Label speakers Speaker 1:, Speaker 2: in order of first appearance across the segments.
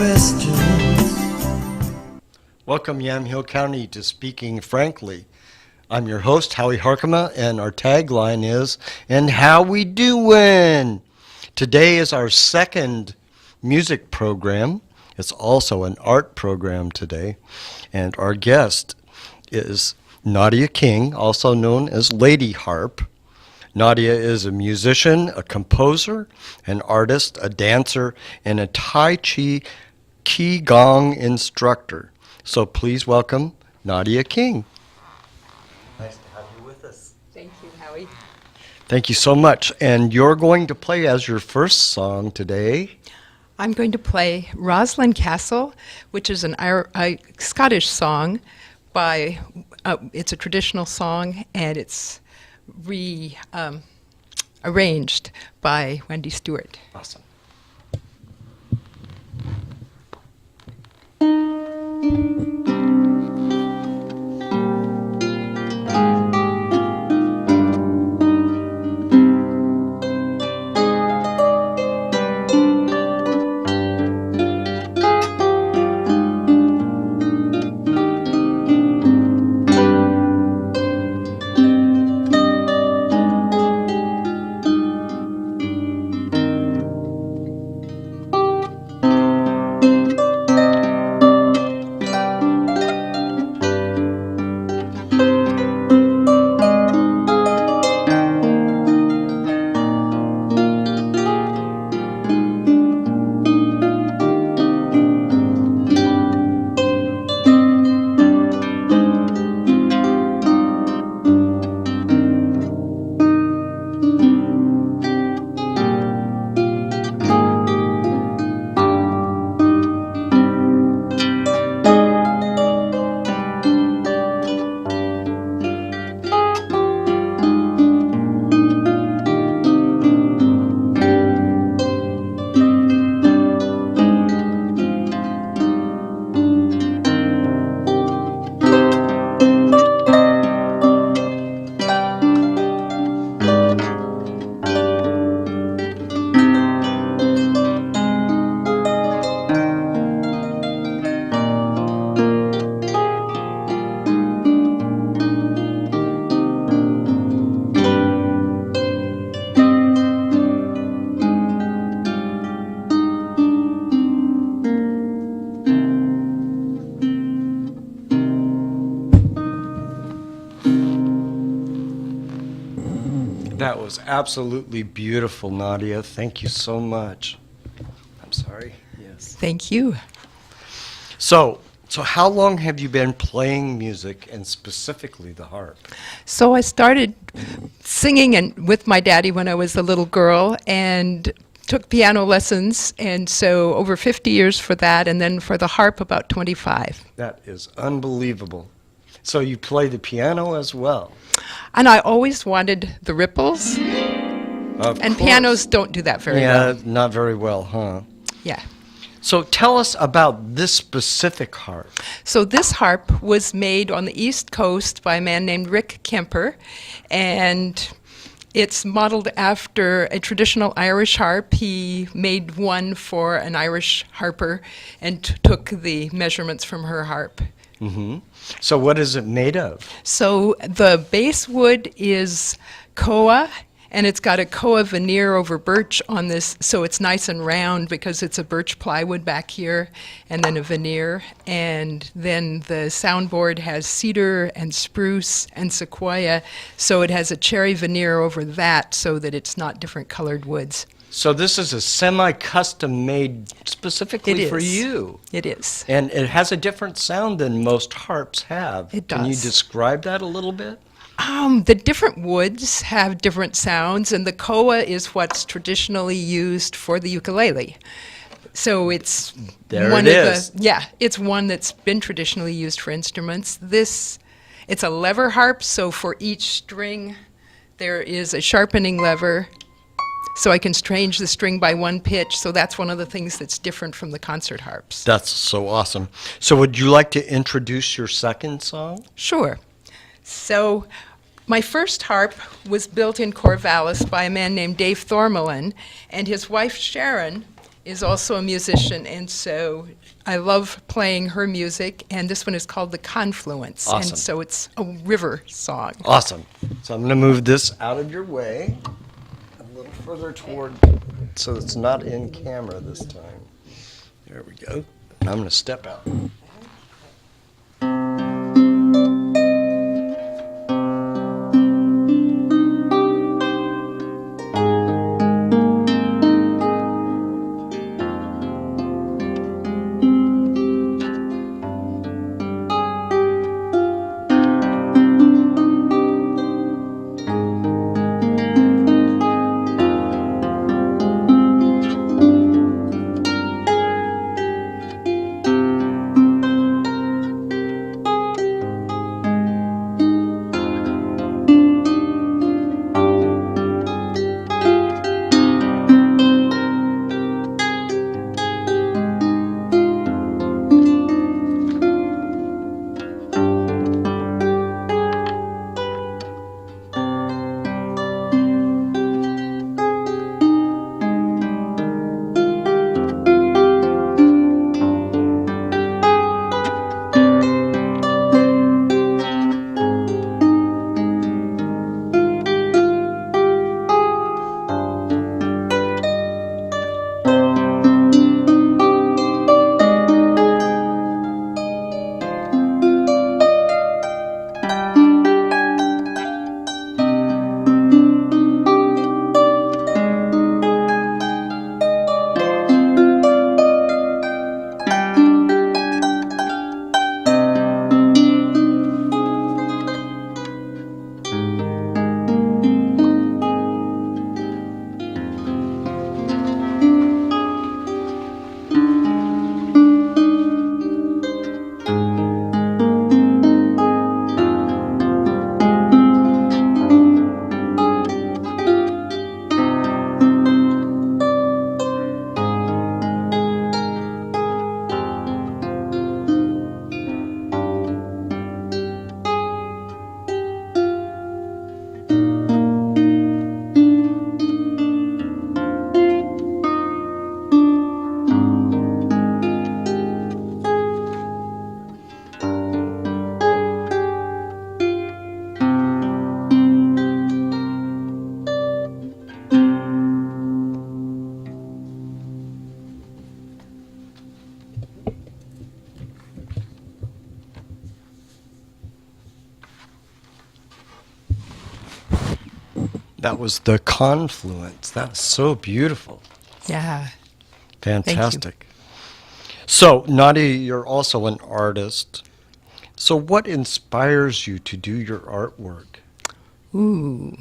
Speaker 1: questions.
Speaker 2: Welcome, Yamhill County, to Speaking Frankly. I'm your host, Howie Harkema, and our tagline is, "And how we doin'?" Today is our second music program. It's also an art program today. And our guest is Nadya King, also known as Ladyharp. Nadya is a musician, a composer, an artist, a dancer, and a Tai Chi Qigong instructor. So please welcome Nadya King. Nice to have you with us.
Speaker 3: Thank you, Howie.
Speaker 2: Thank you so much. And you're going to play as your first song today.
Speaker 3: I'm going to play Roslyn Castle, which is a Scottish song by, it's a traditional song, and it's arranged by Wendy Stewart.
Speaker 2: Awesome. That was absolutely beautiful, Nadya. Thank you so much. I'm sorry. Yes.
Speaker 3: Thank you.
Speaker 2: So how long have you been playing music, and specifically the harp?
Speaker 3: So I started singing with my daddy when I was a little girl and took piano lessons, and so over 50 years for that, and then for the harp about 25.
Speaker 2: That is unbelievable. So you play the piano as well?
Speaker 3: And I always wanted the ripples,
Speaker 2: Of
Speaker 3: and
Speaker 2: course.
Speaker 3: pianos don't do that very
Speaker 2: Yeah,
Speaker 3: well.
Speaker 2: not very well, huh?
Speaker 3: Yeah.
Speaker 2: So tell us about this specific harp.
Speaker 3: So this harp was made on the East Coast by a man named Rick Kemper, and it's modeled after a traditional Irish harp. He made one for an Irish harper and took the measurements from her harp.
Speaker 2: Mm-hmm. So what is it made of?
Speaker 3: So the base wood is koa, and it's got a koa veneer over birch on this, so it's nice and round because it's a birch plywood back here, and then a veneer. And then the soundboard has cedar and spruce and sequoia, so it has a cherry veneer over that so that it's not different colored woods.
Speaker 2: So this is a semi-custom made specifically for you.
Speaker 3: It is.
Speaker 2: And it has a different sound than most harps have.
Speaker 3: It
Speaker 2: Can you
Speaker 3: does.
Speaker 2: describe that a little bit?
Speaker 3: The different woods have different sounds, and the koa is what's traditionally used for the ukulele. So it's
Speaker 2: There
Speaker 3: one
Speaker 2: it
Speaker 3: of
Speaker 2: is.
Speaker 3: it's one that's been traditionally used for instruments. It's a lever harp, so for each string there is a sharpening lever, so I can change the string by one pitch. So that's one of the things that's different from the concert harps.
Speaker 2: That's so awesome. So would you like to introduce your second song?
Speaker 3: Sure. So my first harp was built in Corvallis by a man named Dave Thormelin, and his wife Sharon is also a musician, and so I love playing her music, and this one is called The Confluence.
Speaker 2: Awesome.
Speaker 3: And so it's a river song.
Speaker 2: Awesome. So I'm going to move this out of your way a little further toward, so it's not in camera this time. There we go. And I'm going to step out. That was The Confluence. That's so beautiful.
Speaker 3: Yeah.
Speaker 2: Fantastic. So, Nadia, you're also an artist. So, what inspires you to do your artwork?
Speaker 3: Ooh.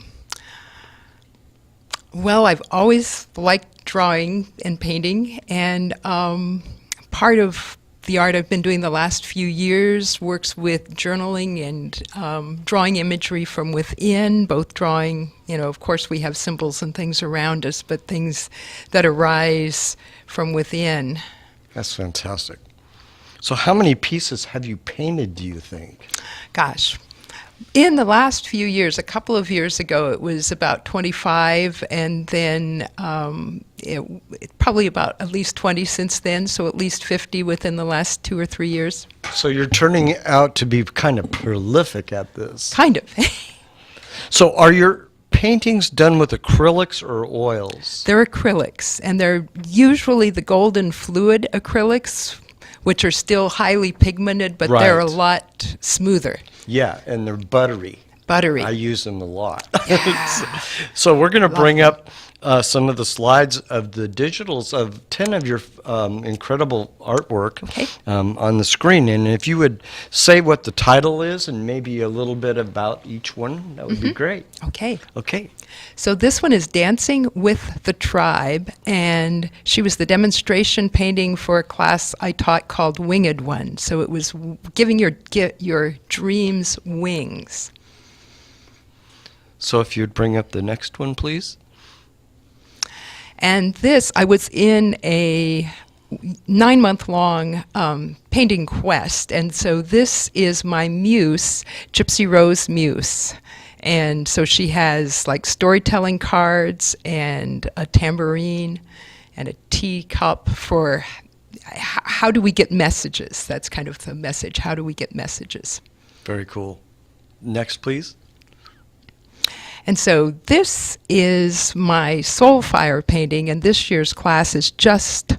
Speaker 3: Well, I've always liked drawing and painting, and part of the art I've been doing the last few years works with journaling and drawing imagery from within, both drawing, of course we have symbols and things around us, but things that arise from within.
Speaker 2: That's fantastic. So how many pieces have you painted, do you think?
Speaker 3: Gosh. In the last few years, a couple of years ago, it was about 25, and then probably about at least 20 since then, so at least 50 within the last 2 or 3 years.
Speaker 2: So you're turning out to be kind of prolific at this.
Speaker 3: Kind of.
Speaker 2: So are your paintings done with acrylics or oils?
Speaker 3: They're acrylics, and they're usually the golden fluid acrylics, which are still highly pigmented, but they're a
Speaker 2: Right.
Speaker 3: lot smoother.
Speaker 2: Yeah, and they're buttery.
Speaker 3: Buttery.
Speaker 2: I use them a lot. So we're going to bring up some of the slides of the digitals of 10 of your incredible artwork
Speaker 3: Okay.
Speaker 2: On the screen. And if you would say what the title is and maybe a little bit about each one, that would be great.
Speaker 3: Okay.
Speaker 2: Okay.
Speaker 3: So this one is Dancing with the Tribe, and she was the demonstration painting for a class I taught called Winged One. So it was giving your dreams wings.
Speaker 2: So if you'd bring up the next one, please.
Speaker 3: And this, I was in a 9-month-long painting quest, and so this is my muse, Gypsy Rose Muse. And so she has like storytelling cards and a tambourine and a teacup for how do we get messages? That's kind of the message. How do we get messages?
Speaker 2: Very cool. Next, please.
Speaker 3: And so this is my Soul Fire painting, and this year's class is just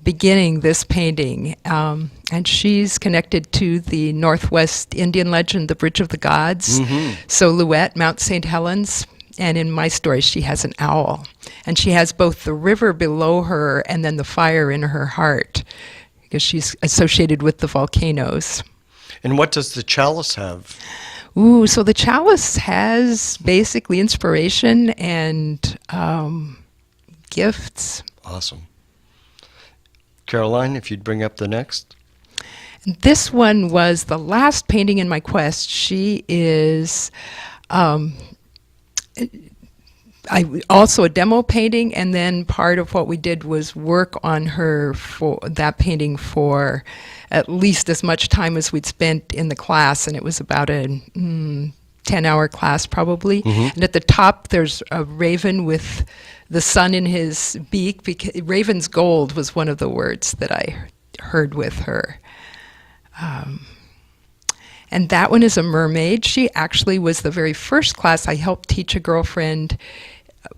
Speaker 3: beginning this painting. And she's connected to the Northwest Indian legend, the Bridge of the Gods, Soluette, Mount St. Helens. And in my story, she has an owl. And she has both the river below her and then the fire in her heart, because she's associated with the volcanoes.
Speaker 2: And what does the chalice have?
Speaker 3: Ooh, so the chalice has basically inspiration and gifts.
Speaker 2: Awesome. Caroline, if you'd bring up the next.
Speaker 3: This one was the last painting in my quest. She is also a demo painting, and then part of what we did was work on her for that painting for at least as much time as we'd spent in the class, and it was about a 10-hour class probably. And at the top there's a raven with the sun in his beak. Raven's gold was one of the words that I heard with her. And that one is a mermaid. She actually was the very first class I helped teach a girlfriend,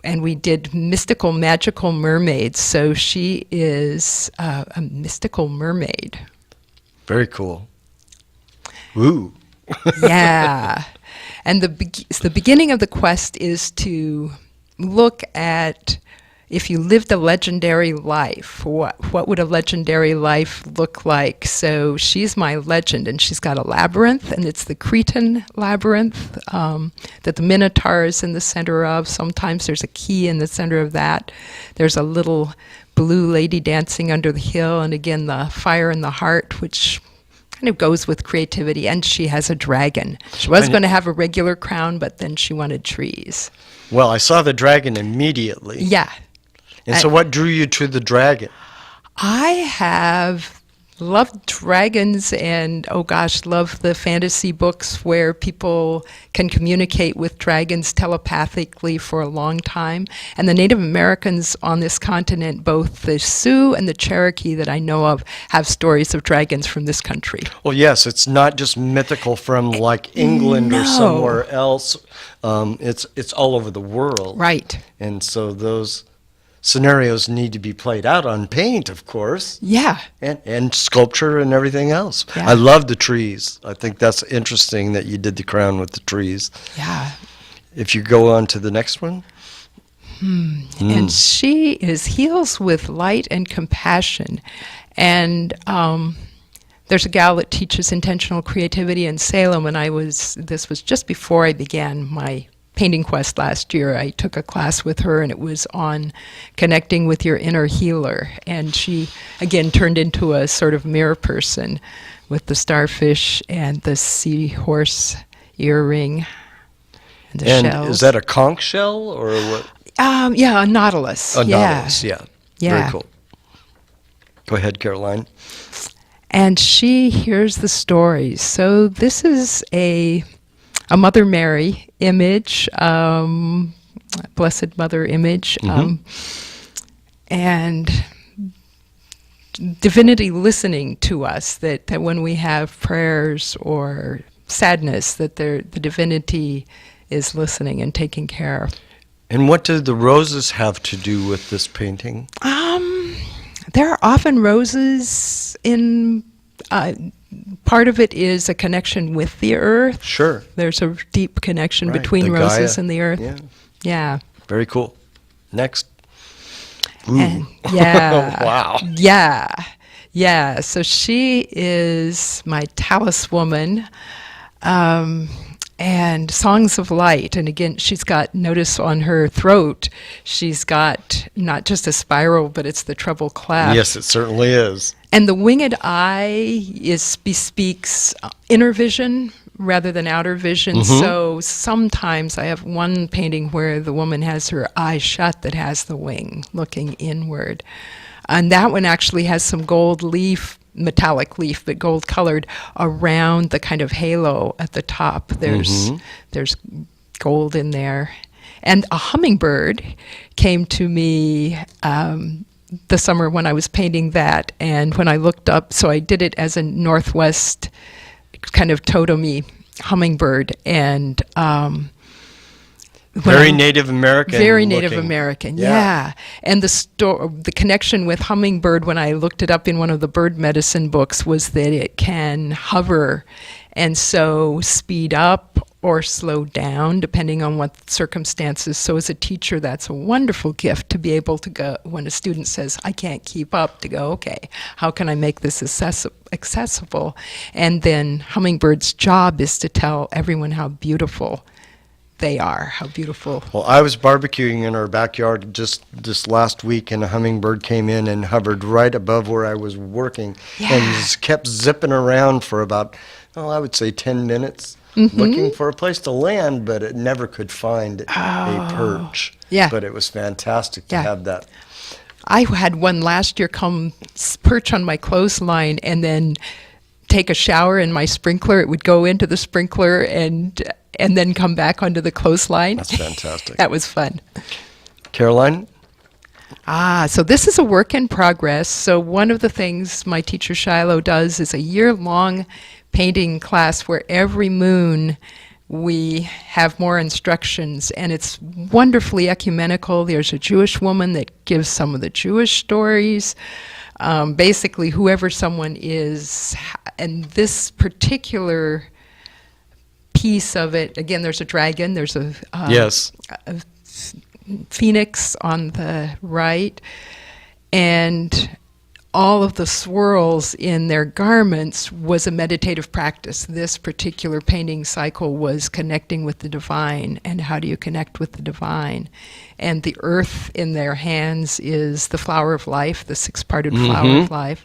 Speaker 3: and we did mystical, magical mermaids. So she is a mystical mermaid.
Speaker 2: Very cool. Ooh.
Speaker 3: Yeah. And the beginning of the quest is to look at, if you lived a legendary life, what would a legendary life look like? So she's my legend, and she's got a labyrinth, and it's the Cretan labyrinth that the Minotaur is in the center of. Sometimes there's a key in the center of that. There's a little blue lady dancing under the hill, and again, the fire in the heart, which kind of goes with creativity. And she has a dragon. She was going to have a regular crown, but then she wanted trees.
Speaker 2: Well, I saw the dragon immediately.
Speaker 3: Yeah.
Speaker 2: And so what drew you to the dragon?
Speaker 3: I have loved dragons and, love the fantasy books where people can communicate with dragons telepathically for a long time. And the Native Americans on this continent, both the Sioux and the Cherokee that I know of, have stories of dragons from this country.
Speaker 2: Well, yes, it's not just mythical from like England or somewhere else. It's all over the world.
Speaker 3: Right.
Speaker 2: And so those scenarios need to be played out on paint, of course.
Speaker 3: Yeah.
Speaker 2: And sculpture and everything else.
Speaker 3: Yeah.
Speaker 2: I love the trees. I think that's interesting that you did the crown with the trees.
Speaker 3: Yeah.
Speaker 2: If you go on to the next one.
Speaker 3: And she heals with light and compassion. And there's a gal that teaches intentional creativity in Salem, and this was just before I began my painting quest last year. I took a class with her, and it was on connecting with your inner healer. And she, again, turned into a sort of mirror person with the starfish and the seahorse earring and the shells.
Speaker 2: Is that a conch shell or what?
Speaker 3: Yeah, a nautilus.
Speaker 2: A nautilus, yeah. Very cool. Go ahead, Caroline.
Speaker 3: And she hears the stories. So this is a Mother Mary image, Blessed Mother image, and divinity listening to us, that when we have prayers or sadness, that the divinity is listening and taking care.
Speaker 2: And what do the roses have to do with this painting?
Speaker 3: There are often roses in... part of it is a connection with the earth.
Speaker 2: Sure.
Speaker 3: There's a deep connection between roses and the earth. Yeah.
Speaker 2: Very cool. Next.
Speaker 3: And, yeah.
Speaker 2: Wow.
Speaker 3: Yeah. Yeah. So she is my taliswoman. And Songs of Light. And again, she's got, notice on her throat, she's got not just a spiral, but it's the treble clef.
Speaker 2: Yes, it certainly is.
Speaker 3: And the winged eye bespeaks inner vision rather than outer vision. So sometimes I have one painting where the woman has her eye shut that has the wing looking inward. And that one actually has some gold leaf, metallic leaf, but gold colored around the kind of halo at the top. There's gold in there. And a hummingbird came to me the summer when I was painting that, and when I looked up, so I did it as a Northwest kind of totem-y hummingbird, and
Speaker 2: Very Native American.
Speaker 3: Very Native
Speaker 2: looking.
Speaker 3: American,
Speaker 2: Yeah.
Speaker 3: yeah. And the connection with hummingbird, when I looked it up in one of the bird medicine books, was that it can hover and so speed up or slow down depending on what circumstances. So as a teacher, that's a wonderful gift to be able to go, when a student says, I can't keep up, to go, okay, how can I make this accessible? And then hummingbird's job is to tell everyone how beautiful they are, how beautiful.
Speaker 2: Well, I was barbecuing in our backyard just this last week, and a hummingbird came in and hovered right above where I was working, and just kept zipping around for about, I would say 10 minutes, looking for a place to land, but it never could find a perch.
Speaker 3: Yeah.
Speaker 2: But it was fantastic to
Speaker 3: Yeah.
Speaker 2: have that.
Speaker 3: I had one last year come perch on my clothesline and then take a shower in my sprinkler. It would go into the sprinkler and then come back onto the clothesline.
Speaker 2: That's fantastic.
Speaker 3: That was fun.
Speaker 2: Caroline?
Speaker 3: So this is a work in progress. So one of the things my teacher Shiloh does is a year-long painting class where every moon we have more instructions, and it's wonderfully ecumenical. There's a Jewish woman that gives some of the Jewish stories. Basically, whoever someone is, and this particular piece of it, again, there's a dragon, there's a
Speaker 2: Yes.
Speaker 3: a phoenix on the right, and all of the swirls in their garments was a meditative practice. This particular painting cycle was connecting with the divine, and how do you connect with the divine? And the earth in their hands is the flower of life, the six-parted flower of life.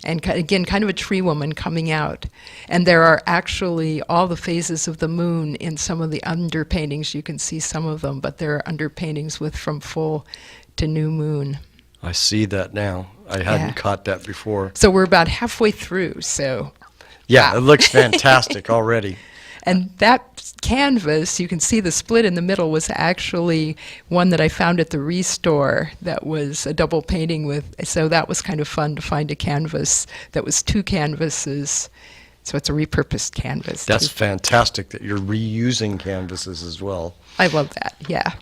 Speaker 3: And again, kind of a tree woman coming out. And there are actually all the phases of the moon in some of the underpaintings. You can see some of them, but there are underpaintings with from full to new moon.
Speaker 2: I see that now. I hadn't caught that before.
Speaker 3: So we're about halfway through, so.
Speaker 2: Yeah,
Speaker 3: wow.
Speaker 2: it looks fantastic already.
Speaker 3: And that canvas, you can see the split in the middle, was actually one that I found at the Restore that was a double painting with, so that was kind of fun to find a canvas that was two canvases. So it's a repurposed canvas.
Speaker 2: That's fantastic that you're reusing canvases as well.
Speaker 3: I love that, yeah.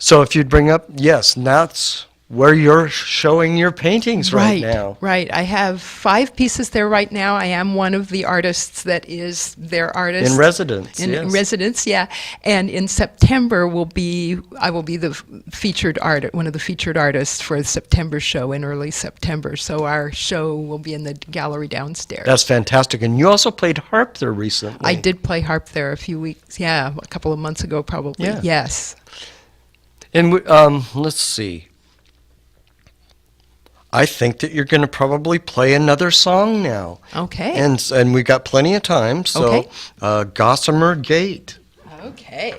Speaker 2: So if you'd bring up, yes, that's where you're showing your paintings right now.
Speaker 3: Right. I have 5 pieces there right now. I am one of the artists that is their artist.
Speaker 2: In residence,
Speaker 3: In residence, yeah. And in September I will be the featured one of the featured artists for the September show in early September. So our show will be in the gallery downstairs.
Speaker 2: That's fantastic. And you also played harp there recently.
Speaker 3: I did play harp there a few weeks, a couple of months ago probably.
Speaker 2: Yeah.
Speaker 3: Yes.
Speaker 2: And let's see. I think that you're going to probably play another song now.
Speaker 3: Okay.
Speaker 2: And we got plenty of time, so
Speaker 3: Okay.
Speaker 2: Gossamer Gate.
Speaker 3: Okay.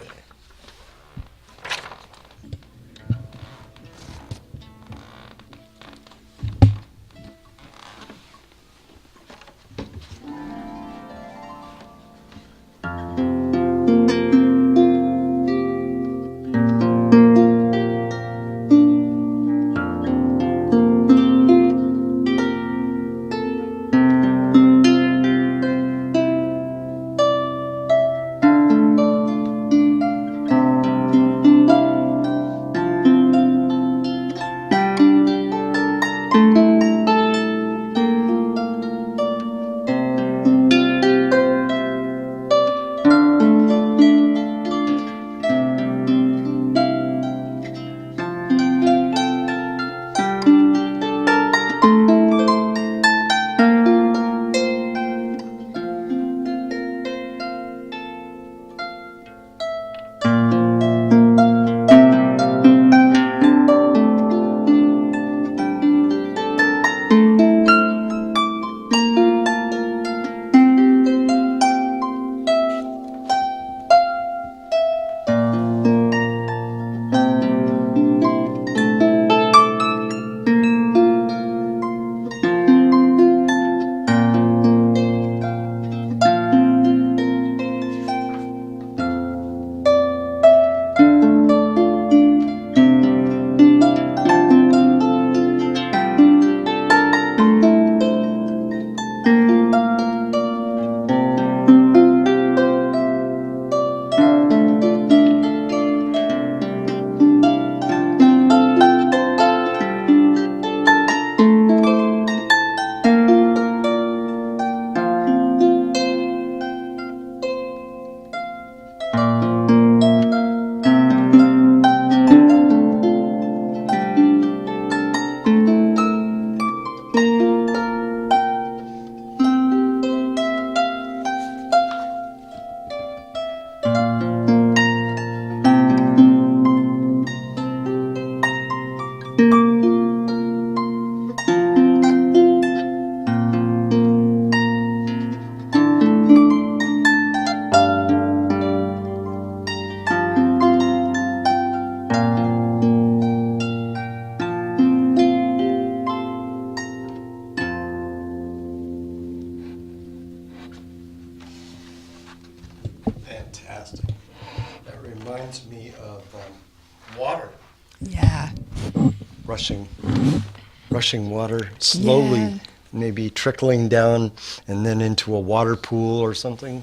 Speaker 2: rushing water slowly,
Speaker 3: Yeah.
Speaker 2: maybe trickling down and then into a water pool or something.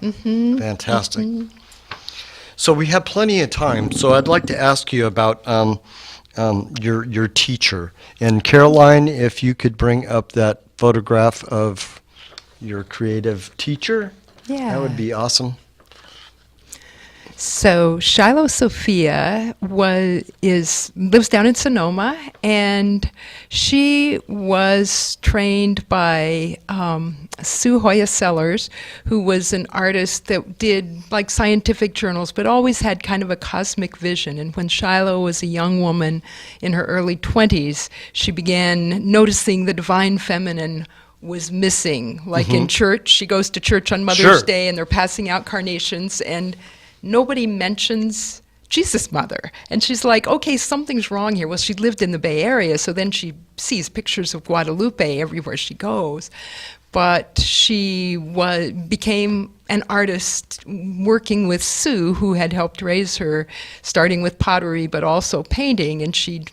Speaker 2: Fantastic. So we have plenty of time. So I'd like to ask you about your teacher. And Caroline, if you could bring up that photograph of your creative teacher, that would be awesome.
Speaker 3: So Shiloh Sophia lives down in Sonoma, and she was trained by Sue Hoya Sellers, who was an artist that did like scientific journals, but always had kind of a cosmic vision. And when Shiloh was a young woman in her early 20s, she began noticing the divine feminine was missing. Like in church, she goes to church on Mother's Day, and they're passing out carnations, and nobody mentions Jesus' mother. And she's like, okay, something's wrong here. Well, she lived in the Bay Area, so then she sees pictures of Guadalupe everywhere she goes. But she became an artist working with Sue, who had helped raise her, starting with pottery, but also painting. And she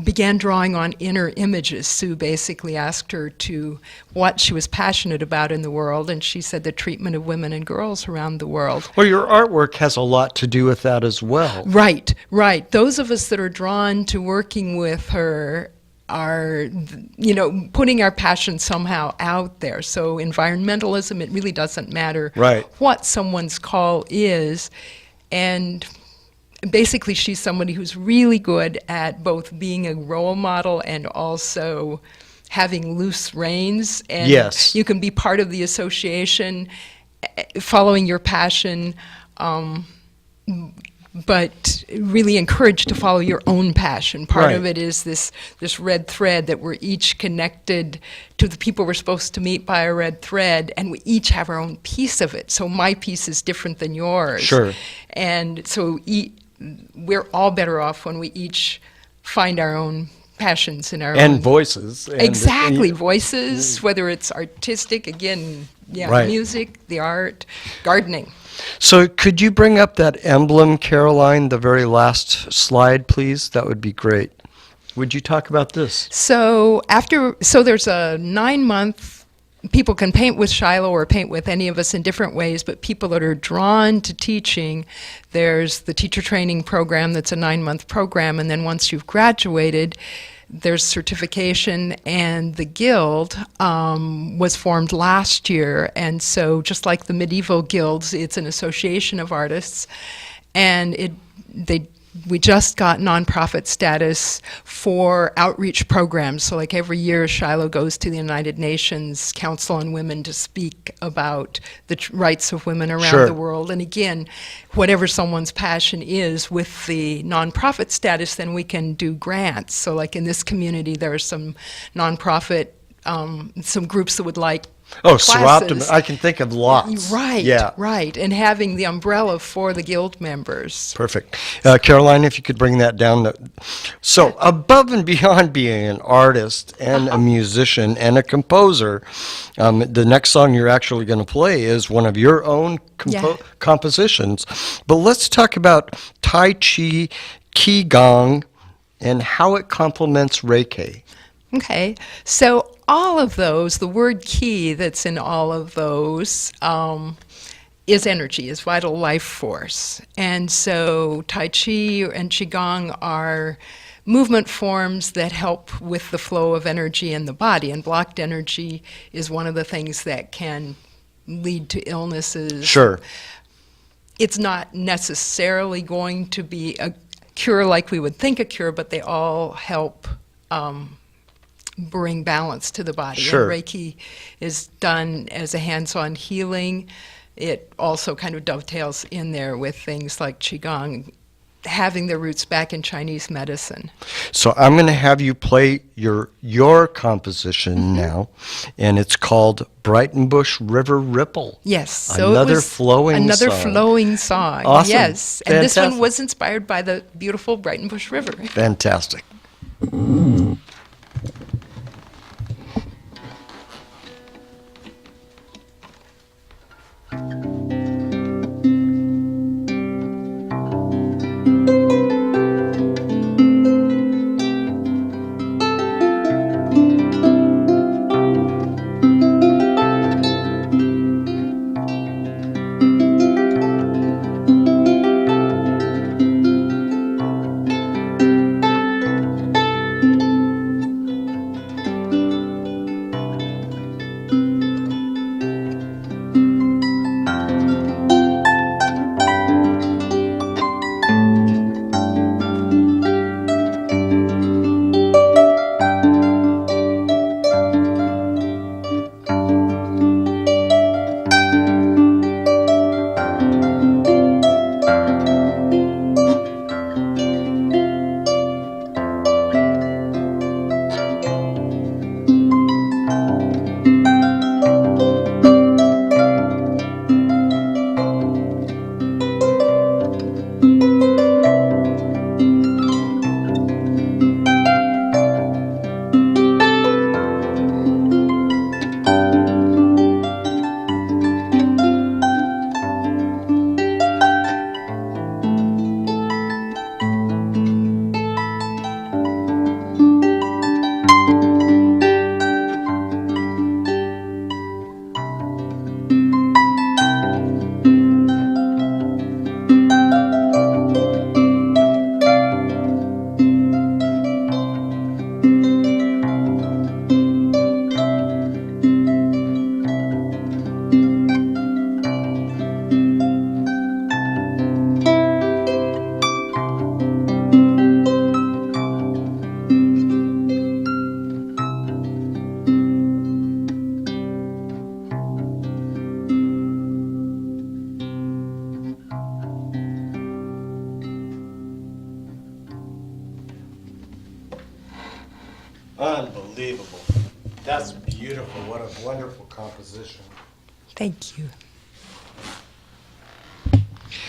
Speaker 3: began drawing on inner images. Sue basically asked her to what she was passionate about in the world, and she said the treatment of women and girls around the world.
Speaker 2: Well, your artwork has a lot to do with that as well.
Speaker 3: Right. Those of us that are drawn to working with her are, putting our passion somehow out there. So environmentalism, it really doesn't matter what someone's call is. And basically, she's somebody who's really good at both being a role model and also having loose reins. And you can be part of the association, following your passion, but really encouraged to follow your own passion. Part of it is this red thread that we're each connected to the people we're supposed to meet by a red thread, and we each have our own piece of it. So my piece is different than yours.
Speaker 2: Sure.
Speaker 3: And so we're all better off when we each find our own passions in our own
Speaker 2: voices.
Speaker 3: Exactly, voices, whether it's artistic, again, music, the art, gardening.
Speaker 2: So could you bring up that emblem, Caroline, the very last slide, please? That would be great. Would you talk about this?
Speaker 3: So there's a 9-month. People can paint with Shiloh or paint with any of us in different ways, but people that are drawn to teaching, there's the teacher training program that's a 9-month program, and then once you've graduated, there's certification, and the guild was formed last year, and so just like the medieval guilds, it's an association of artists, and we just got nonprofit status for outreach programs. So like every year, Shiloh goes to the United Nations Council on Women to speak about the rights of women around the world. And again, whatever someone's passion is with the nonprofit status, then we can do grants. So like in this community, there are some nonprofit, some groups that would like
Speaker 2: Seroptomy. I can think of lots.
Speaker 3: Right. And having the umbrella for the guild members.
Speaker 2: Perfect. Caroline, if you could bring that down. So above and beyond being an artist and a musician and a composer, the next song you're actually going to play is one of your own compositions. But let's talk about Tai Chi, Qigong, and how it complements Reiki.
Speaker 3: Okay. So all of those, the word ki that's in all of those is energy, is vital life force. And so Tai Chi and Qigong are movement forms that help with the flow of energy in the body. And blocked energy is one of the things that can lead to illnesses.
Speaker 2: Sure.
Speaker 3: It's not necessarily going to be a cure like we would think a cure, but they all help bring balance to the body.
Speaker 2: Sure.
Speaker 3: And Reiki is done as a hands-on healing. It also kind of dovetails in there with things like Qigong, having their roots back in Chinese medicine.
Speaker 2: So I'm going to have you play your composition now, and it's called Brightenbush River Ripple.
Speaker 3: Yes. So
Speaker 2: another flowing
Speaker 3: song.
Speaker 2: Awesome.
Speaker 3: Yes. And
Speaker 2: Fantastic.
Speaker 3: this one was inspired by the beautiful Brightenbush River.
Speaker 2: Fantastic. Unbelievable. That's beautiful. What a wonderful composition.
Speaker 3: Thank you.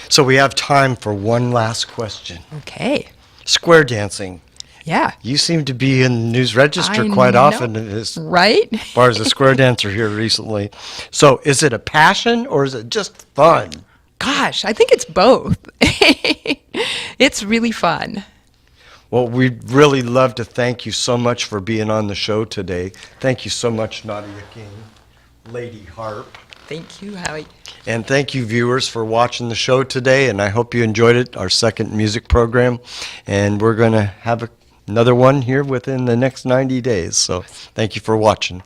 Speaker 2: So we have time for one last question.
Speaker 3: Okay.
Speaker 2: Square dancing.
Speaker 3: Yeah.
Speaker 2: You seem to be in the news register
Speaker 3: I
Speaker 2: quite
Speaker 3: know.
Speaker 2: often as
Speaker 3: Right?
Speaker 2: far as a square dancer here recently. So is it a passion or is it just fun?
Speaker 3: Gosh, I think it's both. It's really fun.
Speaker 2: Well, we'd really love to thank you so much for being on the show today. Thank you so much, Nadya King, Ladyharp.
Speaker 3: Thank you, Howie.
Speaker 2: And thank you, viewers, for watching the show today. And I hope you enjoyed it, our second music program. And we're going to have another one here within the next 90 days. So thank you for watching.